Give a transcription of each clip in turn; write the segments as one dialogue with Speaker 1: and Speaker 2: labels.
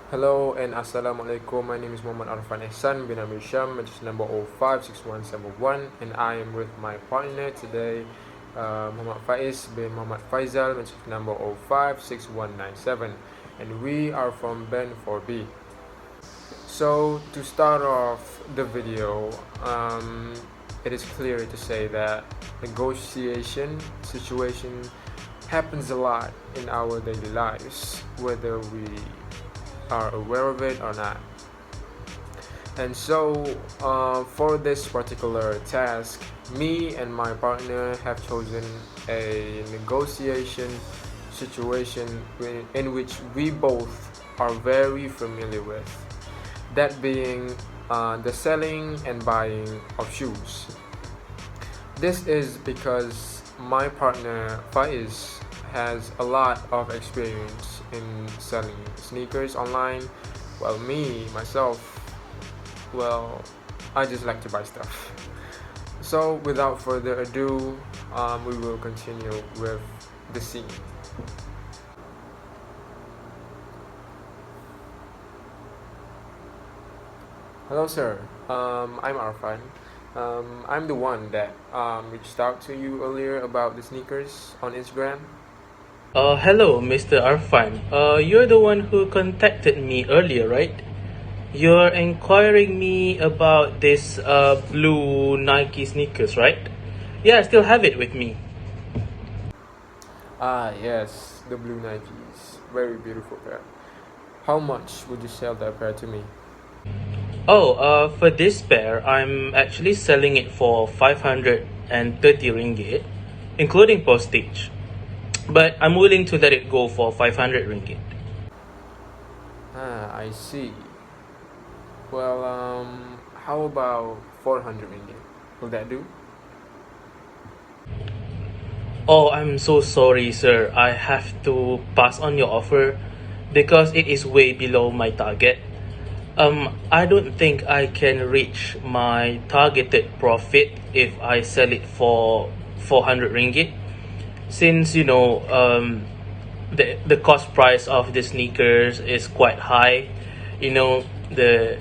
Speaker 1: Hello and Assalamualaikum. My name is Muhamad Arfan Ehsan bin Esham, register number 056171, and I am with my partner today, Muhammad Faiz bin Muhammad Faizal, register number 056197, and we are from Ben 4B. So to start off the video, it is clear to say that negotiation situation happens a lot in our daily lives, whether we are aware of it or not. And so, for this particular task, me and my partner have chosen a negotiation situation in which we both are very familiar with, that being the selling and buying of shoes. This is because my partner Faiz has a lot of experience in selling sneakers online, while myself, well, I just like to buy stuff. So without further ado, we will continue with the scene. Hello sir, I'm Arfan. I'm the one that reached out to you earlier about the sneakers on Instagram.
Speaker 2: Hello, Mr. Arfan. You're the one who contacted me earlier, right? You're inquiring me about this blue Nike sneakers, right? Yeah, I still have it with me.
Speaker 1: Ah yes, the blue Nikes. Very beautiful pair. How much would you sell that pair to me?
Speaker 2: Oh, for this pair, I'm actually selling it for 530 ringgit, including postage. But I'm willing to let it go for 500 ringgit.
Speaker 1: Ah, I see. Well, how about 400 ringgit? Will that do?
Speaker 2: Oh, I'm so sorry, sir. I have to pass on your offer because it is way below my target. I don't think I can reach my targeted profit if I sell it for 400 ringgit. Since the cost price of the sneakers is quite high, you know the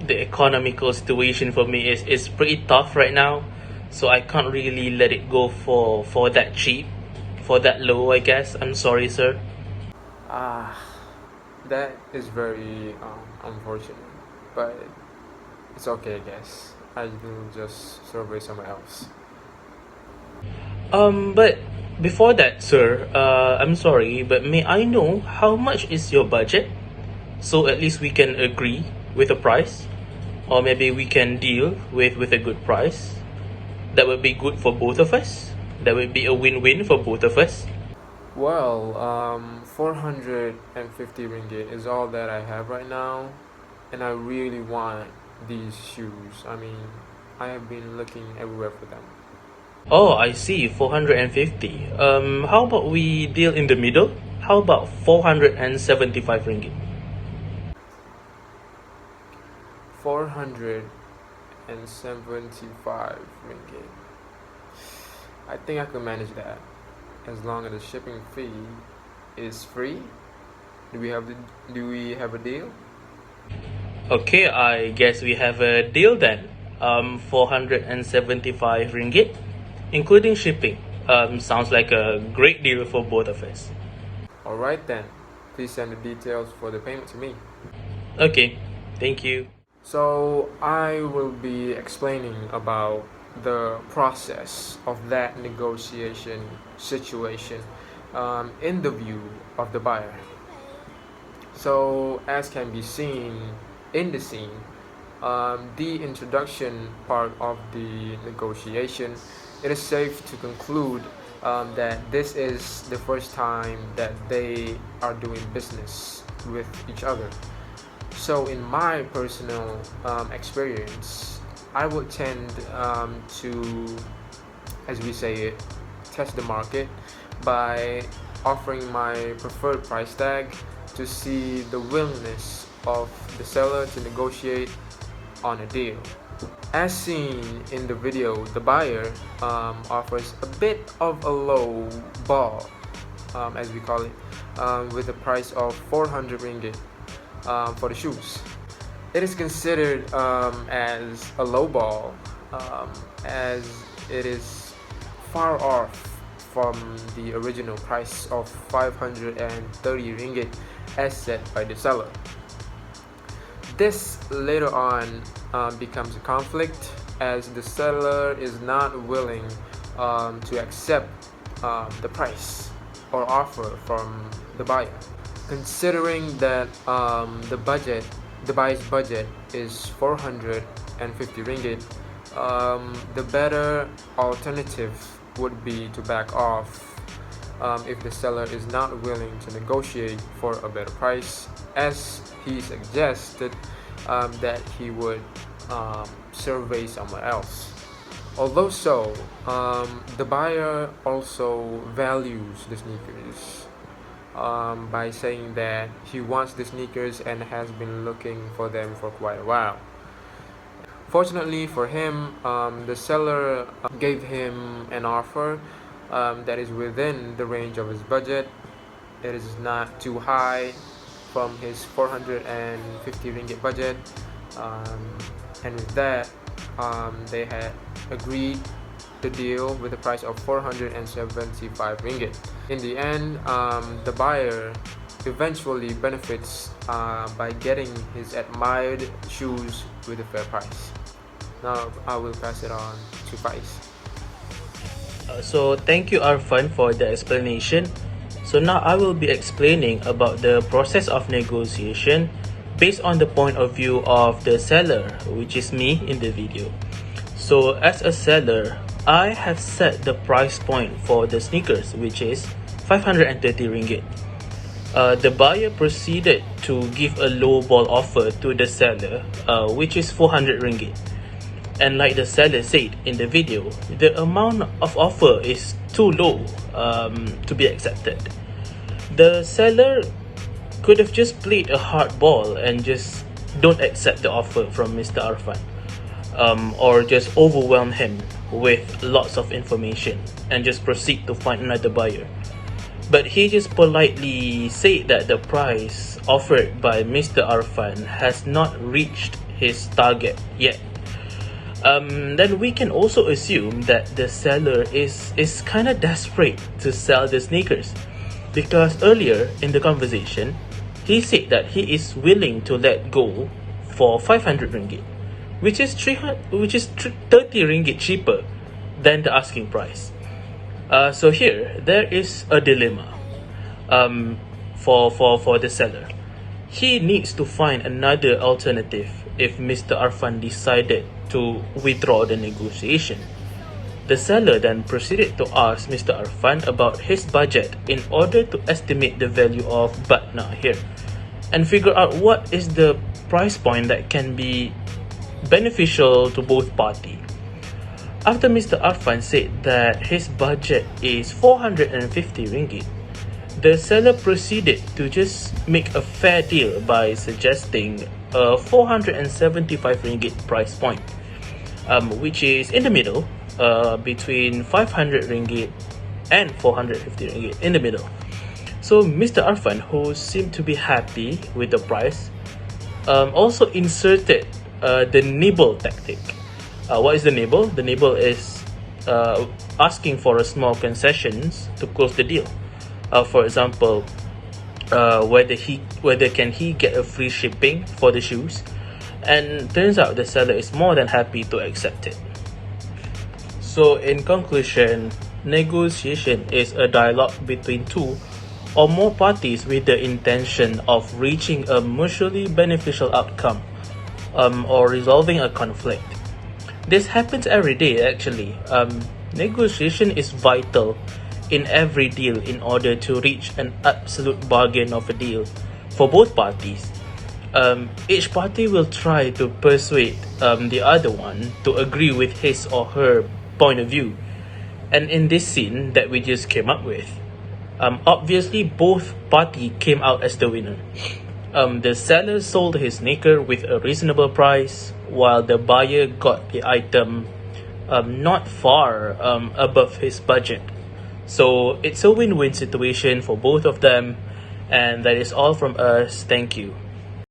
Speaker 2: economical situation for me is pretty tough right now, so I can't really let it go for that cheap, for that low, I guess. I'm sorry, sir.
Speaker 1: Ah, that is very unfortunate, but it's okay, I guess. I will just survey somewhere else.
Speaker 2: But before that, sir, I'm sorry, but may I know how much is your budget, so at least we can agree with a price, or maybe we can deal with a good price that would be good for both of us. That would be a win-win for both of us.
Speaker 1: Well, 450 ringgit is all that I have right now, and I really want these shoes. I mean, I have been looking everywhere for them.
Speaker 2: Oh, I see. 450. How about we deal in the middle? How about 475 ringgit?
Speaker 1: 475 ringgit. I think I can manage that, as long as the shipping fee is free. Do we have a deal?
Speaker 2: Okay, I guess we have a deal then. 475 ringgit, including shipping. Sounds like a great deal for both of us.
Speaker 1: Alright then. Please send the details for the payment to me.
Speaker 2: Okay, thank you.
Speaker 1: So I will be explaining about the process of that negotiation situation in the view of the buyer. So as can be seen in the scene, the introduction part of the negotiation, it is safe to conclude that this is the first time that they are doing business with each other. So in my personal experience, I would tend to, as we say it, test the market by offering my preferred price tag to see the willingness of the seller to negotiate on a deal. As seen in the video, the buyer offers a bit of a low ball, as we call it, with a price of 400 ringgit. for the shoes. It is considered as a low ball, as it is far off from the original price of 530 ringgit as set by the seller. This later on becomes a conflict, as the seller is not willing to accept the price or offer from the buyer, considering that the buyer's budget is 450 ringgit. The better alternative would be to back off if the seller is not willing to negotiate for a better price, as he suggested that he would survey somewhere else. Although so, the buyer also values the sneakers by saying that he wants the sneakers and has been looking for them for quite a while. Fortunately for him, the seller gave him an offer that is within the range of his budget. It is not too high from his 450 ringgit budget, and with that, they had agreed the deal with a price of 475 ringgit. In the end, the buyer eventually benefits by getting his admired shoes with a fair price. Now I will pass it on to Faiz.
Speaker 2: So thank you, Arfan, for the explanation. So now I will be explaining about the process of negotiation based on the point of view of the seller, which is me in the video. So as a seller, I have set the price point for the sneakers, which is 530 ringgit. The buyer proceeded to give a low ball offer to the seller, which is 400 ringgit. And like the seller said in the video, the amount of offer is too low to be accepted. The seller could have just played a hard ball and just don't accept the offer from Mr. Arfan, or just overwhelm him with lots of information and just proceed to find another buyer. But he just politely said that the price offered by Mr. Arfan has not reached his target yet. Then we can also assume that the seller is kind of desperate to sell the sneakers, because earlier in the conversation he said that he is willing to let go for 500 ringgit, which is 30 ringgit cheaper than the asking price. So here there is a dilemma for the seller. He needs to find another alternative if Mr. Arfan decided to withdraw the negotiation. The seller then proceeded to ask Mr. Arfan about his budget in order to estimate the value of Batna here and figure out what is the price point that can be beneficial to both parties. After Mr. Arfan said that his budget is 450 ringgit, the seller proceeded to just make a fair deal by suggesting a 475 ringgit price point, which is in the middle, between 500 ringgit and 450 ringgit, in the middle. So Mr. Arfan, who seemed to be happy with the price, also inserted the nibble tactic. What is the nibble? The nibble is asking for a small concessions to close the deal. For example, whether can he get a free shipping for the shoes, and turns out the seller is more than happy to accept it. So in conclusion, negotiation is a dialogue between two or more parties with the intention of reaching a mutually beneficial outcome, or resolving a conflict. This happens every day actually. Negotiation is vital in every deal in order to reach an absolute bargain of a deal for both parties. Each party will try to persuade the other one to agree with his or her point of view. And in this scene that we just came up with, obviously both parties came out as the winner. The seller sold his sneaker with a reasonable price, while the buyer got the item not far above his budget. So it's a win-win situation for both of them, and that is all from us. Thank you.